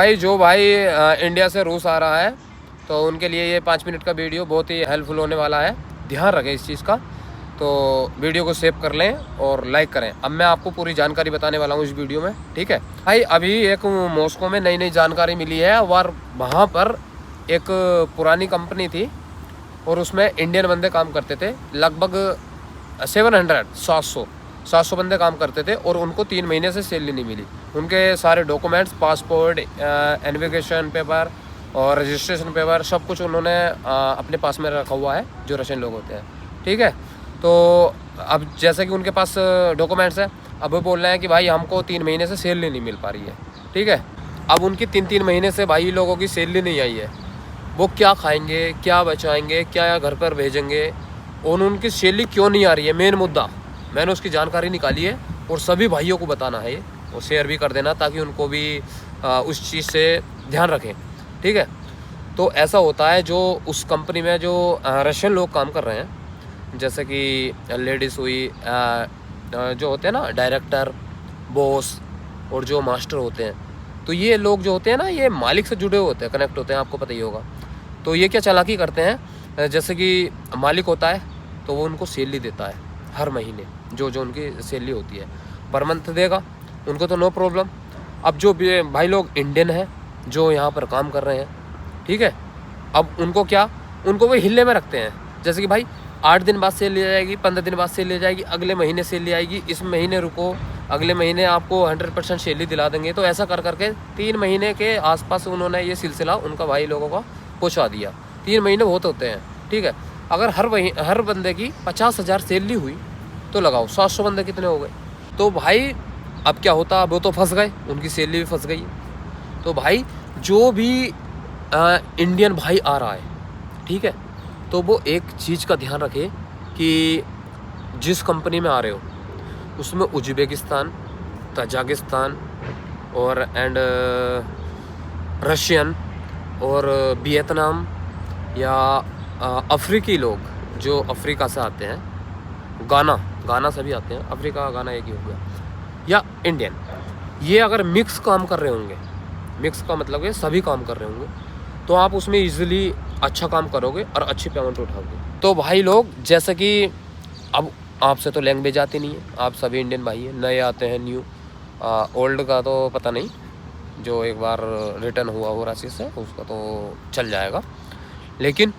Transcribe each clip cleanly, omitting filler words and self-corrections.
भाई जो भाई इंडिया से रूस आ रहा है तो उनके लिए ये 5 मिनट का वीडियो बहुत ही हेल्पफुल होने वाला है। ध्यान रखें इस चीज़ का, तो वीडियो को सेव कर लें और लाइक करें। अब मैं आपको पूरी जानकारी बताने वाला हूँ इस वीडियो में, ठीक है भाई। अभी एक मॉस्को में नई नई जानकारी मिली है और वहाँ पर एक पुरानी कंपनी थी और उसमें इंडियन बंदे काम करते थे। लगभग 700 बंदे काम करते थे और उनको 3 महीने से सैलरी नहीं मिली। उनके सारे डॉक्यूमेंट्स, पासपोर्ट, इन्विटेशन पेपर और रजिस्ट्रेशन पेपर सब कुछ उन्होंने अपने पास में रखा हुआ है, जो रशियन लोग होते हैं, ठीक है। तो अब जैसे कि उनके पास डॉक्यूमेंट्स है, अब वो बोल रहे हैं कि भाई हमको 3 महीने से सैलरी नहीं मिल पा रही है, ठीक है। अब उनकी 3 महीने से भाई लोगों की सैलरी नहीं आई है। वो क्या खाएंगे, क्या बचाएंगे, क्या घर पर भेजेंगे और उनकी सैलरी क्यों नहीं आ रही है, मेन मुद्दा। मैंने उसकी जानकारी निकाली है और सभी भाइयों को बताना है ये, और शेयर भी कर देना ताकि उनको भी उस चीज़ से ध्यान रखें, ठीक है। तो ऐसा होता है, जो उस कंपनी में जो रशियन लोग काम कर रहे हैं, जैसे कि लेडीज़ हुई, जो होते हैं ना डायरेक्टर, बॉस और जो मास्टर होते हैं, तो ये लोग जो होते हैं ना, ये मालिक से जुड़े होते हैं, कनेक्ट होते हैं, आपको पता ही होगा। तो ये क्या चालाकी करते हैं, जैसे कि मालिक होता है तो वो उनको सैलरी देता है हर महीने, जो जो उनकी सैलरी होती है पर मंथ देगा, उनको तो नो प्रॉब्लम। अब जो भाई लोग इंडियन हैं जो यहाँ पर काम कर रहे हैं, ठीक है, अब उनको क्या, उनको वो हिल्ले में रखते हैं। जैसे कि भाई 8 दिन बाद सेल ले जाएगी, 15 दिन बाद सेल ले जाएगी, अगले महीने सेल ले आएगी, इस महीने रुको, अगले महीने आपको 100% सैलरी दिला देंगे। तो ऐसा कर करके 3 महीने के आसपास उन्होंने ये सिलसिला उनका भाई लोगों का पहुँचा दिया। 3 महीने बहुत होते हैं, ठीक है। अगर हर बंदे की 50,000 सैलरी हुई तो लगाओ 700 बंदे कितने हो गए। तो भाई अब क्या होता, वो तो फंस गए, उनकी सैलरी भी फंस गई। तो भाई जो भी इंडियन भाई आ रहा है, ठीक है, तो वो एक चीज़ का ध्यान रखे कि जिस कंपनी में आ रहे हो उसमें उज्बेकिस्तान, तजाकिस्तान और रशियन और वियतनाम या अफ्रीकी लोग जो अफ्रीका से आते हैं, गाना से भी आते हैं, अफ्रीका गाना एक ही हो गया, या इंडियन, ये अगर मिक्स काम कर रहे होंगे, मिक्स का मतलब है सभी काम कर रहे होंगे, तो आप उसमें इजीली अच्छा काम करोगे और अच्छी पेमेंट उठाओगे। तो भाई लोग, जैसे कि अब आपसे तो लैंग्वेज आती नहीं है, आप सभी इंडियन भाई हैं, नए आते हैं, न्यू, ओल्ड का तो पता नहीं, जो एक बार रिटर्न हुआ हो राशि से उसका तो चल जाएगा। लेकिन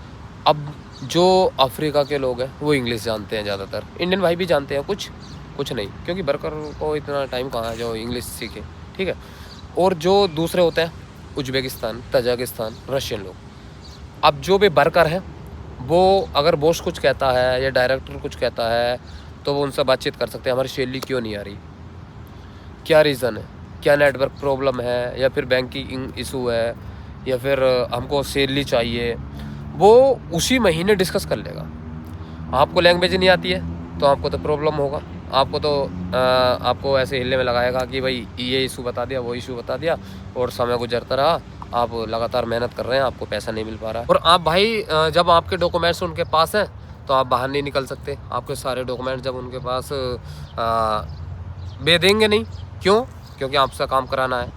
अब जो अफ्रीका के लोग हैं वो इंग्लिश जानते हैं ज़्यादातर, इंडियन भाई भी जानते हैं, कुछ नहीं, क्योंकि वर्कर को इतना टाइम कहाँ है जो इंग्लिश सीखे, ठीक है। और जो दूसरे होते हैं उज्बेकिस्तान, तजाकिस्तान, रशियन लोग, अब जो भी वर्कर है वो अगर बॉस कुछ कहता है या डायरेक्टर कुछ कहता है तो वो उनसे बातचीत कर सकते हैं, हमारी सैलरी क्यों नहीं आ रही, क्या रीज़न है, क्या नेटवर्क प्रॉब्लम है, या फिर बैंकिंग इशू है, या फिर हमको सैलरी चाहिए, वो उसी महीने डिस्कस कर लेगा। आपको लैंग्वेज नहीं आती है तो आपको तो प्रॉब्लम होगा, आपको तो आपको ऐसे हिलने में लगाएगा कि भाई ये इशू बता दिया, वो इशू बता दिया, और समय गुजरता रहा, आप लगातार मेहनत कर रहे हैं, आपको पैसा नहीं मिल पा रहा है। और आप भाई जब आपके डॉक्यूमेंट्स उनके पास हैं तो आप बाहर नहीं निकल सकते। आपके सारे डॉक्यूमेंट्स जब उनके पास दे देंगे नहीं, क्यों, क्योंकि आपसे काम कराना है,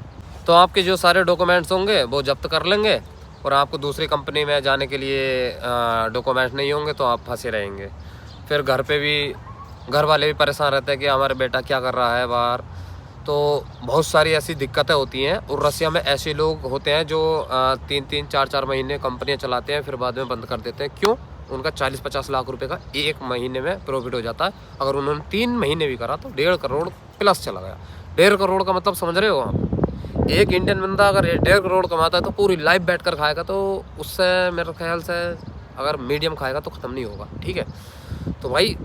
तो आपके जो सारे डॉक्यूमेंट्स होंगे वो जब्त कर लेंगे और आपको दूसरी कंपनी में जाने के लिए डॉक्यूमेंट्स नहीं होंगे तो आप फंसे रहेंगे। फिर घर पे भी घर वाले भी परेशान रहते हैं कि हमारा बेटा क्या कर रहा है बाहर। तो बहुत सारी ऐसी दिक्कतें होती हैं। और रसिया में ऐसे लोग होते हैं जो 3-3, 4-4 महीने कंपनियां चलाते हैं, फिर बाद में बंद कर देते हैं। क्यों? उनका 40-50 लाख रुपए का एक महीने में प्रॉफिट हो जाता है। अगर उन्होंने 3 महीने भी करा तो 1.5 करोड़ प्लस चला गया। 1.5 करोड़ का मतलब समझ रहे हो आप? एक इंडियन बंदा अगर 1.5 करोड़ कमाता है तो पूरी लाइफ बैठ कर खाएगा, तो उससे मेरे ख्याल से अगर मीडियम खाएगा तो ख़त्म नहीं होगा, ठीक है। तो भाई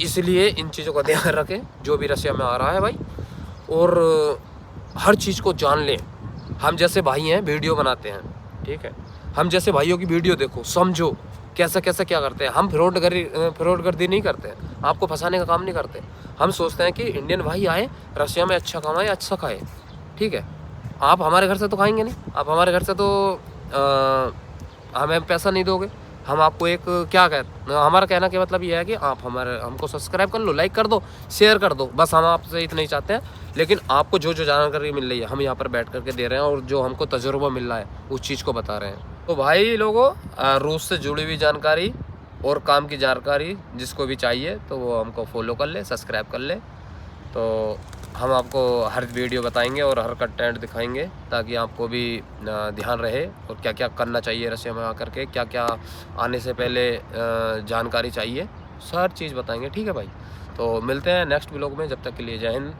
इसलिए इन चीज़ों का ध्यान रखें जो भी रसिया में आ रहा है भाई, और हर चीज़ को जान लें। हम जैसे भाई हैं वीडियो बनाते हैं, ठीक है, हम जैसे भाइयों की वीडियो देखो, समझो कैसा कैसा क्या करते हैं। हम फ्रॉडगर्दी नहीं करते हैं, आपको फंसाने का काम नहीं करते। हम सोचते हैं कि इंडियन भाई आए रसिया में, अच्छा कमाए, अच्छा खाए, ठीक है। आप हमारे घर से तो खाएंगे नहीं, आप हमारे घर से तो हमें पैसा नहीं दोगे, हम आपको एक क्या हमारा कहना के मतलब ये है कि आप हमको सब्सक्राइब कर लो, लाइक कर दो, शेयर कर दो, बस हम आपसे इतना ही चाहते हैं। लेकिन आपको जो जो जानकारी मिल रही है हम यहाँ पर बैठ करके दे रहे हैं, और जो हमको तजुर्बा मिल रहा है उस चीज़ को बता रहे हैं। तो भाई लोगों, रूस से जुड़ी हुई जानकारी और काम की जानकारी जिसको भी चाहिए तो वो हमको फॉलो कर ले, सब्सक्राइब कर ले। तो हम आपको हर वीडियो बताएंगे और हर कंटेंट दिखाएंगे, ताकि आपको भी ध्यान रहे और क्या क्या करना चाहिए रशिया में आकर के, क्या क्या आने से पहले जानकारी चाहिए, हर चीज़ बताएंगे। ठीक है भाई, तो मिलते हैं नेक्स्ट व्लॉग में। जब तक के लिए जय हिंद।